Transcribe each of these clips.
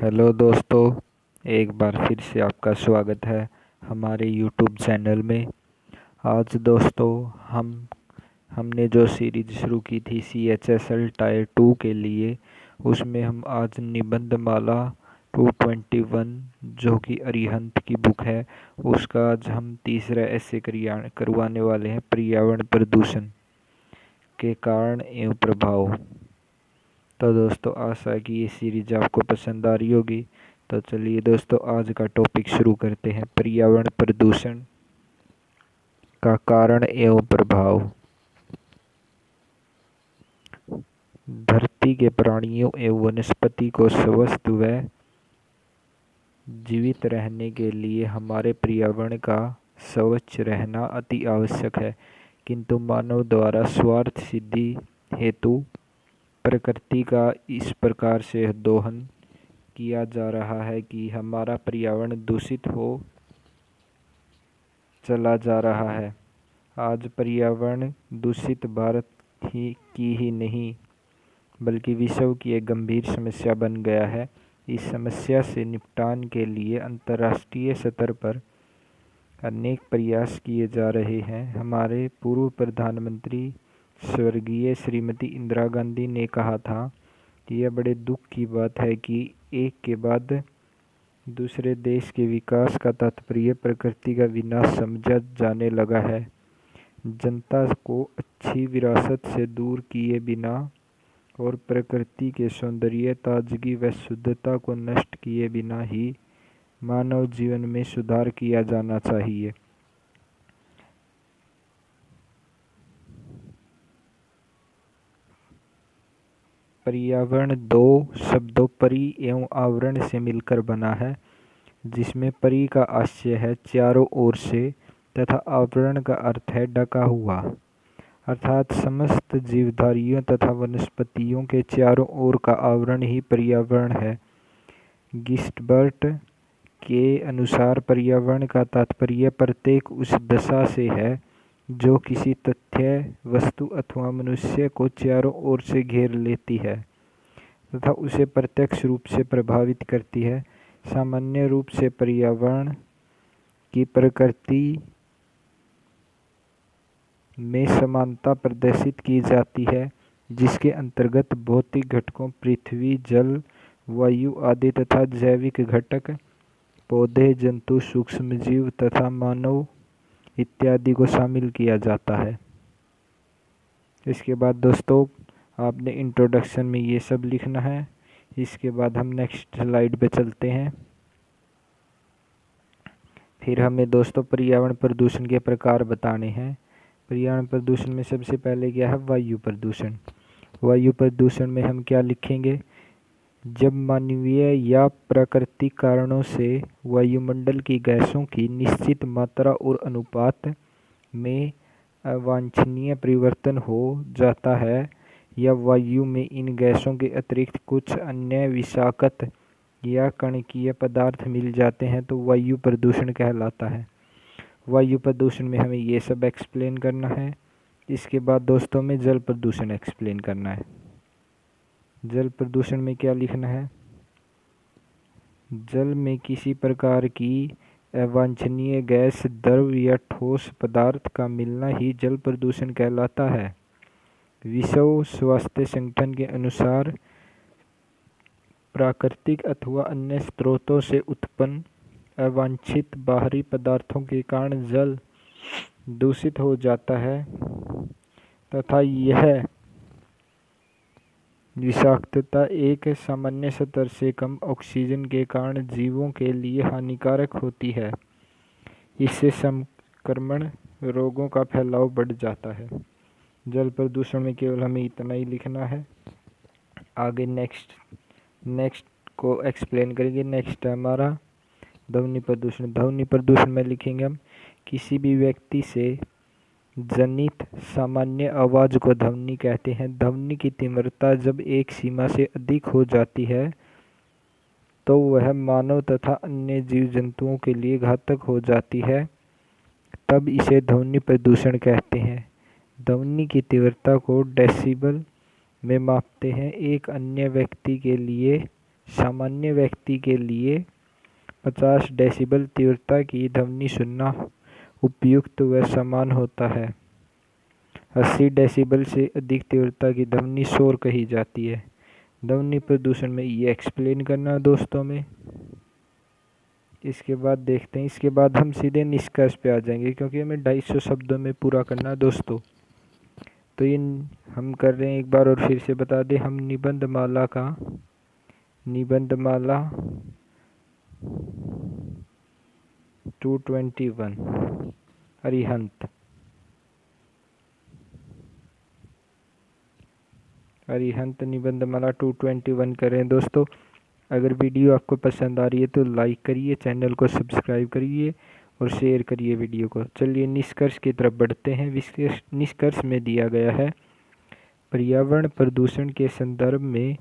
Hello दोस्तों, एक बार फिर से आपका स्वागत है हमारे यूट्यूब चैनल में। आज दोस्तों हमने जो सीरीज शुरू की थी CHSL टायर 2 के लिए, उसमें हम आज निबंधमाला 221 जो कि अरिहंत की बुक है, उसका आज हम तीसरा ऐसे करवाने वाले हैं, पर्यावरण प्रदूषण के कारण एवं प्रभाव। तो दोस्तों आशा है कि ये सीरीज आपको पसंद आ रही होगी। तो चलिए दोस्तों आज का टॉपिक शुरू करते हैं, पर्यावरण प्रदूषण का कारण एवं प्रभाव। धरती के प्राणियों एवं वनस्पति को स्वस्थ व जीवित रहने के लिए हमारे पर्यावरण का स्वच्छ रहना अति आवश्यक है, किंतु मानव द्वारा स्वार्थ सिद्धि हेतु प्रकृति का इस प्रकार से दोहन किया जा रहा है कि हमारा पर्यावरण दूषित हो चला जा रहा है। आज पर्यावरण दूषित भारत की ही नहीं बल्कि विश्व की एक गंभीर समस्या बन गया है। इस समस्या से निपटान के लिए अंतर्राष्ट्रीय स्तर पर अनेक प्रयास किए जा रहे हैं। हमारे पूर्व प्रधानमंत्री स्वर्गीय श्रीमती इंदिरा गांधी ने कहा था कि यह बड़े दुख की बात है कि एक के बाद दूसरे देश के विकास का तात्पर्य प्रकृति का विनाश समझा जाने लगा है। जनता को अच्छी विरासत से दूर किए बिना और प्रकृति के सौंदर्य, ताजगी व शुद्धता को नष्ट किए बिना ही मानव जीवन में सुधार किया जाना चाहिए। पर्यावरण दो शब्दों परि एवं आवरण से मिलकर बना है, जिसमें परि का आशय है चारों ओर से तथा आवरण का अर्थ है ढका हुआ, अर्थात समस्त जीवधारियों तथा वनस्पतियों के चारों ओर का आवरण ही पर्यावरण है। गिल्बर्ट के अनुसार पर्यावरण का तात्पर्य प्रत्येक उस दशा से है जो किसी तथ्य, वस्तु अथवा मनुष्य को चारों ओर से घेर लेती है तथा उसे प्रत्यक्ष रूप से प्रभावित करती है। सामान्य रूप से पर्यावरण की प्रकृति में समानता प्रदर्शित की जाती है, जिसके अंतर्गत भौतिक घटकों पृथ्वी, जल, वायु आदि तथा जैविक घटक पौधे, जंतु, सूक्ष्मजीव तथा मानव इत्यादि को शामिल किया जाता है। इसके बाद दोस्तों आपने इंट्रोडक्शन में ये सब लिखना है। इसके बाद हम नेक्स्ट स्लाइड पे चलते हैं। फिर हमें दोस्तों पर्यावरण प्रदूषण के प्रकार बताने हैं। पर्यावरण प्रदूषण में सबसे पहले क्या है, वायु प्रदूषण। वायु प्रदूषण में हम क्या लिखेंगे, जब मानवीय या प्राकृतिक कारणों से वायुमंडल की गैसों की निश्चित मात्रा और अनुपात में अवांछनीय परिवर्तन हो जाता है या वायु में इन गैसों के अतिरिक्त कुछ अन्य विषाक्त या कणकीय पदार्थ मिल जाते हैं तो वायु प्रदूषण कहलाता है। वायु प्रदूषण में हमें ये सब एक्सप्लेन करना है। इसके बाद दोस्तों में जल प्रदूषण एक्सप्लेन करना है। जल प्रदूषण में क्या लिखना है, जल में किसी प्रकार की अवांछनीय गैस, द्रव या ठोस पदार्थ का मिलना ही जल प्रदूषण कहलाता है। विश्व स्वास्थ्य संगठन के अनुसार प्राकृतिक अथवा अन्य स्रोतों से उत्पन्न अवांछित बाहरी पदार्थों के कारण जल दूषित हो जाता है तथा यह विषाक्तता एक सामान्य स्तर से कम ऑक्सीजन के कारण जीवों के लिए हानिकारक होती है। इससे संक्रमण रोगों का फैलाव बढ़ जाता है। जल प्रदूषण में केवल हमें इतना ही लिखना है। आगे नेक्स्ट को एक्सप्लेन करेंगे। नेक्स्ट है हमारा ध्वनि प्रदूषण। ध्वनि प्रदूषण में लिखेंगे हम किसी भी व्यक्ति से जनित सामान्य आवाज़ को ध्वनि कहते हैं। ध्वनि की तीव्रता जब एक सीमा से अधिक हो जाती है तो वह मानव तथा अन्य जीव जंतुओं के लिए घातक हो जाती है, तब इसे ध्वनि प्रदूषण कहते हैं। ध्वनि की तीव्रता को डेसिबल में मापते हैं। एक अन्य व्यक्ति के लिए सामान्य व्यक्ति के लिए 50 डेसिबल तीव्रता की ध्वनि सुनना उपयुक्त व समान होता है। 80 डेसिबल से अधिक तीव्रता की ध्वनि शोर कही जाती है। ध्वनि प्रदूषण में ये एक्सप्लेन करना दोस्तों में। इसके बाद देखते हैं, इसके बाद हम सीधे निष्कर्ष पे आ जाएंगे, क्योंकि हमें 250 शब्दों में पूरा करना है दोस्तों। तो ये हम कर रहे हैं, एक बार और फिर से बता दें, हम निबंधमाला 221 अरिहंत निबंधमाला 221 करें दोस्तों। अगर वीडियो आपको पसंद आ रही है तो लाइक करिए, चैनल को सब्सक्राइब करिए और शेयर करिए वीडियो को। चलिए निष्कर्ष की तरफ बढ़ते हैं। निष्कर्ष में दिया गया है, पर्यावरण प्रदूषण के संदर्भ में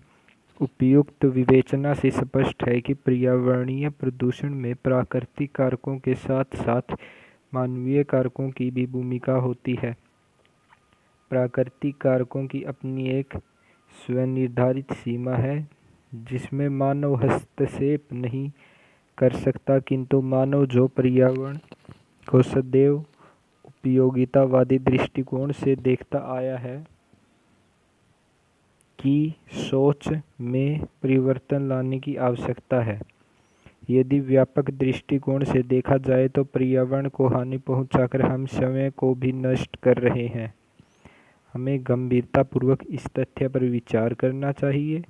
उपयुक्त विवेचना से स्पष्ट है कि पर्यावरणीय प्रदूषण में प्राकृतिक कारकों के साथ साथ मानवीय कारकों की भी भूमिका होती है। प्राकृतिक कारकों की अपनी एक स्वनिर्धारित सीमा है जिसमें मानव हस्तक्षेप नहीं कर सकता, किंतु मानव जो पर्यावरण को सदैव उपयोगितावादी दृष्टिकोण से देखता आया है की सोच में परिवर्तन लाने की आवश्यकता है। यदि व्यापक दृष्टिकोण से देखा जाए तो पर्यावरण को हानि पहुंचाकर हम स्वयं को भी नष्ट कर रहे हैं। हमें गंभीरतापूर्वक इस तथ्य पर विचार करना चाहिए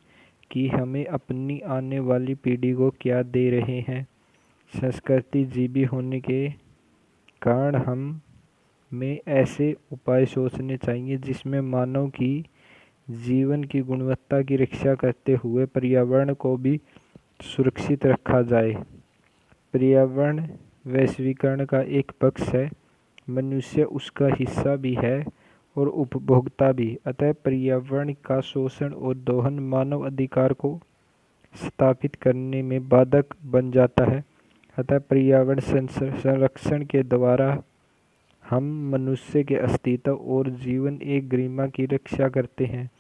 कि हमें अपनी आने वाली पीढ़ी को क्या दे रहे हैं। संस्कृति जीवी होने के कारण हमें ऐसे उपाय सोचने चाहिए जिसमें मानव की जीवन की गुणवत्ता की रक्षा करते हुए पर्यावरण को भी सुरक्षित रखा जाए। पर्यावरण वैश्वीकरण का एक पक्ष है, मनुष्य उसका हिस्सा भी है और उपभोक्ता भी। अतः पर्यावरण का शोषण और दोहन मानव अधिकार को स्थापित करने में बाधक बन जाता है। अतः पर्यावरण संरक्षण के द्वारा हम मनुष्य के अस्तित्व और जीवन एक गरिमा की रक्षा करते हैं।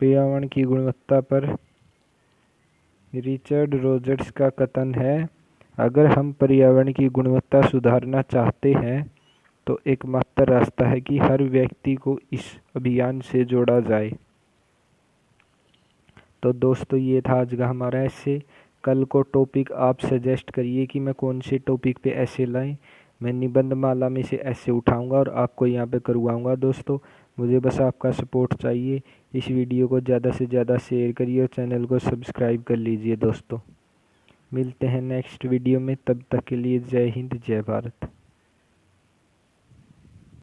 पर्यावरण की गुणवत्ता पर रिचर्ड रोजर्स का कथन है, अगर हम पर्यावरण की गुणवत्ता सुधारना चाहते हैं तो एकमात्र रास्ता है कि हर व्यक्ति को इस अभियान से जोड़ा जाए। तो दोस्तों ये था आज का हमारा ऐसे। कल को टॉपिक आप सजेस्ट करिए कि मैं कौन से टॉपिक पे ऐसे लाएं। मैं निबंधमाला में से ऐसे उठाऊंगा और आपको यहाँ पे करवाऊंगा दोस्तों। मुझे बस आपका सपोर्ट चाहिए। इस वीडियो को ज़्यादा से ज़्यादा शेयर करिए और चैनल को सब्सक्राइब कर लीजिए दोस्तों। मिलते हैं नेक्स्ट वीडियो में, तब तक के लिए जय हिंद जय भारत।